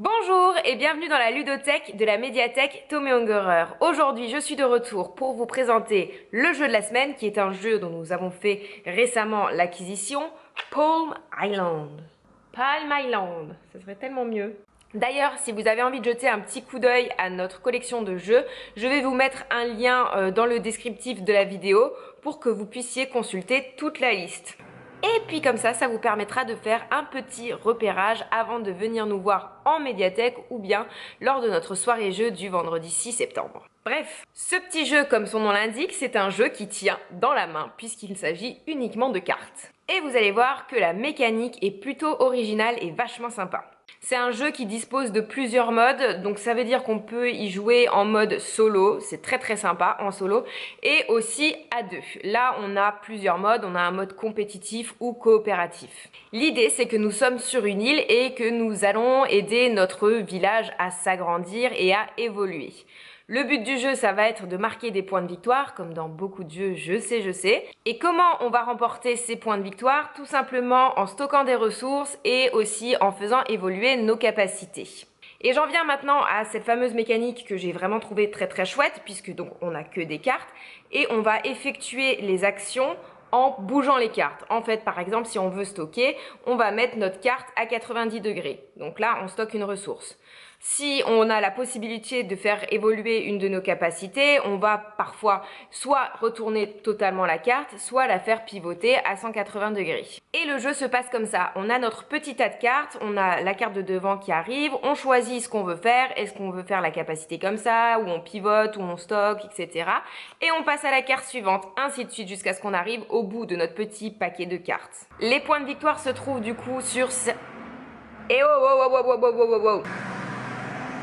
Bonjour et bienvenue dans la ludothèque de la médiathèque Tommy Ungerer. Aujourd'hui, je suis de retour pour vous présenter le jeu de la semaine qui est un jeu dont nous avons fait récemment l'acquisition, Palm Island. Palm Island, ça serait tellement mieux. D'ailleurs, si vous avez envie de jeter un petit coup d'œil à notre collection de jeux, je vais vous mettre un lien dans le descriptif de la vidéo pour que vous puissiez consulter toute la liste. Et puis comme ça vous permettra de faire un petit repérage avant de venir nous voir en médiathèque ou bien lors de notre soirée jeu du vendredi 6 septembre. Bref, ce petit jeu, comme son nom l'indique, c'est un jeu qui tient dans la main puisqu'il s'agit uniquement de cartes. Et vous allez voir que la mécanique est plutôt originale et vachement sympa. C'est un jeu qui dispose de plusieurs modes, donc ça veut dire qu'on peut y jouer en mode solo, c'est très sympa en solo, et aussi à deux. Là, on a plusieurs modes, on a un mode compétitif ou coopératif. L'idée, c'est que nous sommes sur une île et que nous allons aider notre village à s'agrandir et à évoluer. Le but du jeu, ça va être de marquer des points de victoire, comme dans beaucoup de jeux, je sais. Et comment on va remporter ces points de victoire? Tout simplement en stockant des ressources et aussi en faisant évoluer nos capacités. Et j'en viens maintenant à cette fameuse mécanique que j'ai vraiment trouvée très chouette, puisque donc on n'a que des cartes, et on va effectuer les actions en bougeant les cartes. En fait, par exemple, si on veut stocker, on va mettre notre carte à 90 degrés. Donc là, on stocke une ressource. Si on a la possibilité de faire évoluer une de nos capacités, on va parfois soit retourner totalement la carte, soit la faire pivoter à 180 degrés. Et le jeu se passe comme ça. On a notre petit tas de cartes, on a la carte de devant qui arrive, on choisit ce qu'on veut faire. Est-ce qu'on veut faire la capacité comme ça, ou on pivote, ou on stocke, etc. Et on passe à la carte suivante, ainsi de suite jusqu'à ce qu'on arrive au bout de notre petit paquet de cartes. Les points de victoire se trouvent du coup sur... Et oh.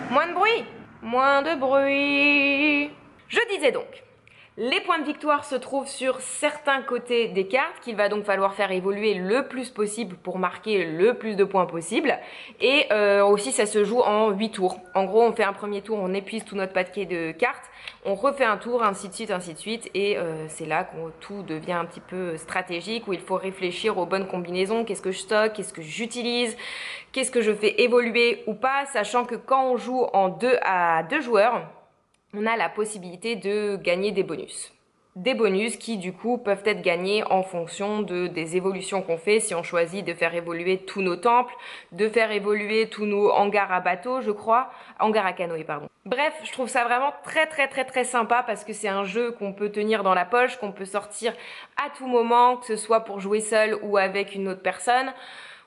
Moins de bruit, moins de bruit. Je disais donc, les points de victoire se trouvent sur certains côtés des cartes qu'il va donc falloir faire évoluer le plus possible pour marquer le plus de points possible. Et aussi ça se joue en 8 tours. En gros, on fait un premier tour, on épuise tout notre paquet de cartes, on refait un tour, ainsi de suite, et c'est là que tout devient un petit peu stratégique, où il faut réfléchir aux bonnes combinaisons, qu'est-ce que je stocke, qu'est-ce que j'utilise, qu'est-ce que je fais évoluer ou pas, sachant que quand on joue en 2 à 2 joueurs, on a la possibilité de gagner des bonus. Des bonus qui du coup peuvent être gagnés en fonction des évolutions qu'on fait, si on choisit de faire évoluer tous nos temples, de faire évoluer tous nos hangars à bateaux, je crois, hangars à canoë, pardon. Bref, je trouve ça vraiment très sympa parce que c'est un jeu qu'on peut tenir dans la poche, qu'on peut sortir à tout moment, que ce soit pour jouer seul ou avec une autre personne.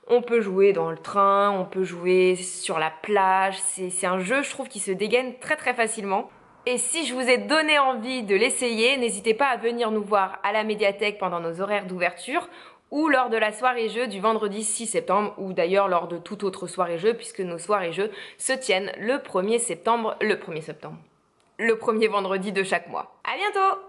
On peut jouer dans le train, on peut jouer sur la plage, c'est un jeu, je trouve, qui se dégaine très facilement. Et si je vous ai donné envie de l'essayer, n'hésitez pas à venir nous voir à la médiathèque pendant nos horaires d'ouverture ou lors de la soirée jeu du vendredi 6 septembre ou d'ailleurs lors de toute autre soirée jeu puisque nos soirées jeux se tiennent le 1er septembre, le premier vendredi de chaque mois. À bientôt!